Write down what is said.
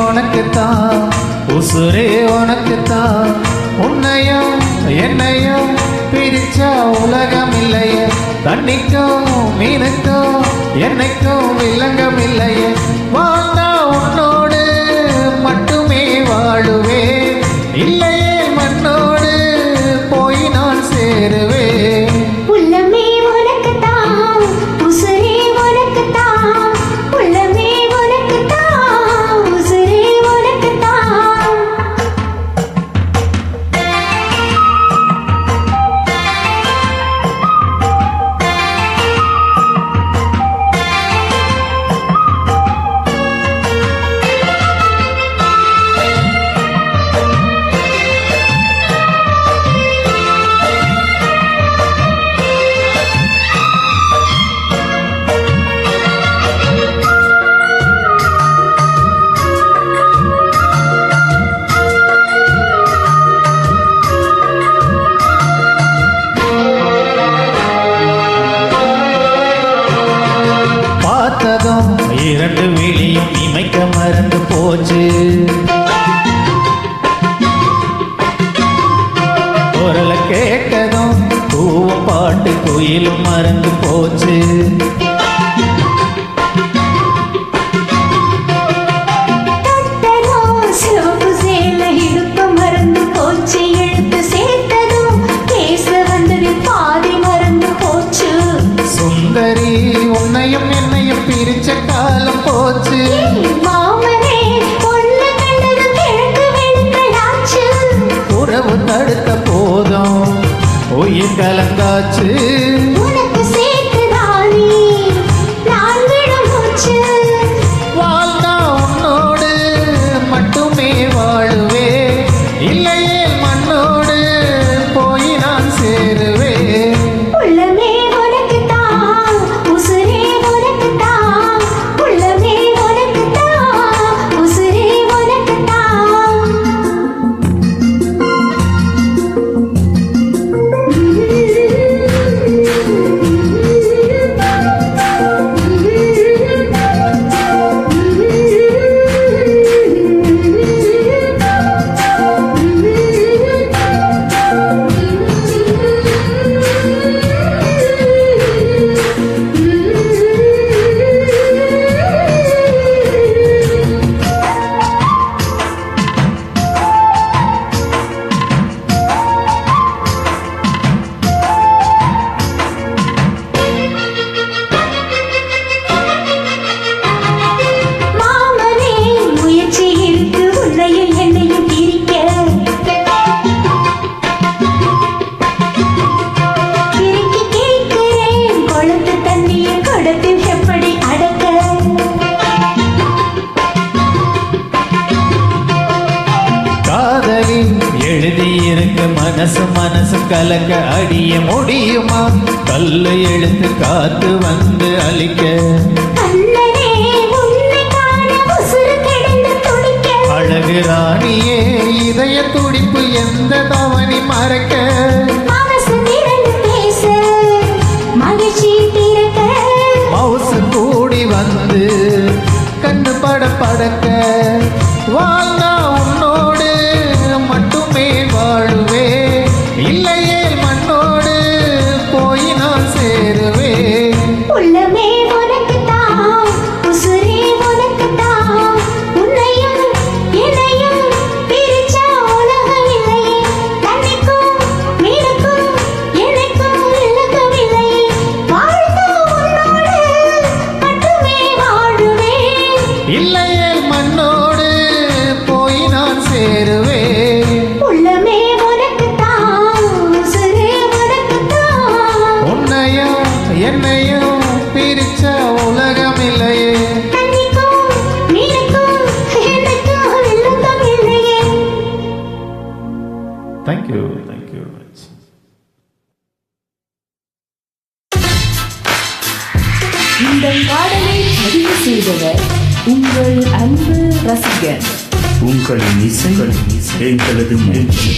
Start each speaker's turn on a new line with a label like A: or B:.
A: உனக்குத்தான், உசுரே உனக்குத்தான். உன்னையும் என்னையும் பிரிச்சா உலகம் இல்லையே, தண்ணிக்கும் மீனுக்கும் என்னைக்கும் வில்லங்கம் இல்லையே. வாழ்ந்தா உன்னோடு மட்டுமே வாழுவேன், இல்லையே மண்ணோடு போய் நான் சேருவேன். இரண்டு விழியும் இமைக்க மறந்து போச்சு, குரல கேட்டதும் பூவும் பாட்டு குயிலும் மறந்து போச்சு. சுந்தரி உன்னையும் என்னையும் பிரிச்ச காலம் போச்சு. உறவு தடுத்த போதும் உயிர் கலந்தாச்சு. வாழ்ந்தா உன்னோடு மட்டுமே வாழுவே, இல்லையே மண்ணோடு போய் நான் சேருவேன். எழுதியிருக்க மனசு கலக்க அடிய முடியுமா? கல்லு எழுத்து காத்து வந்து அழிக்க, அழகு ராணியே இதய துடிப்பு எந்த தவணி மறக்க. மவுசு கூடி வந்து கண்ணு பட படக்க, வாழ்ந்தா உன்னோடு மட்டுமே வாழுவே, இல்லையே மண்ணோடு போய் நான் சேருவேன்.
B: உள்ளமே உனக்குத்தான், உசுரே உனக்குத்தான். உன்னையும் என்னையும் பிரிச்சா உலகம் இல்லையே, தண்ணிக்கும் மீனுக்கும் என்னைக்கும் விலகம் இல்லையே. வாழ்ந்தா உன்னோடு மட்டுமே வாழுவேன்,
A: இல்லையே மண்ணோடு போய் நான் சேருவேன்.
B: உள்ளமே உனக்குத்தான், உசுரே உனக்குத்தான்.
A: உன்னையும் என்னையும் பிரிச்ச உலகம் இல்லையே,
B: தண்ணிக்கும் மீனுக்கும் என்னைக்கும் விலகம் இல்லையே.
A: Thank you thank you very much.
C: இந்த பாடலை பதிவு செய்தவர் உங்கள் அன்பு ரசிகர்.
D: உங்களின் இசை எங்களது மூச்சு.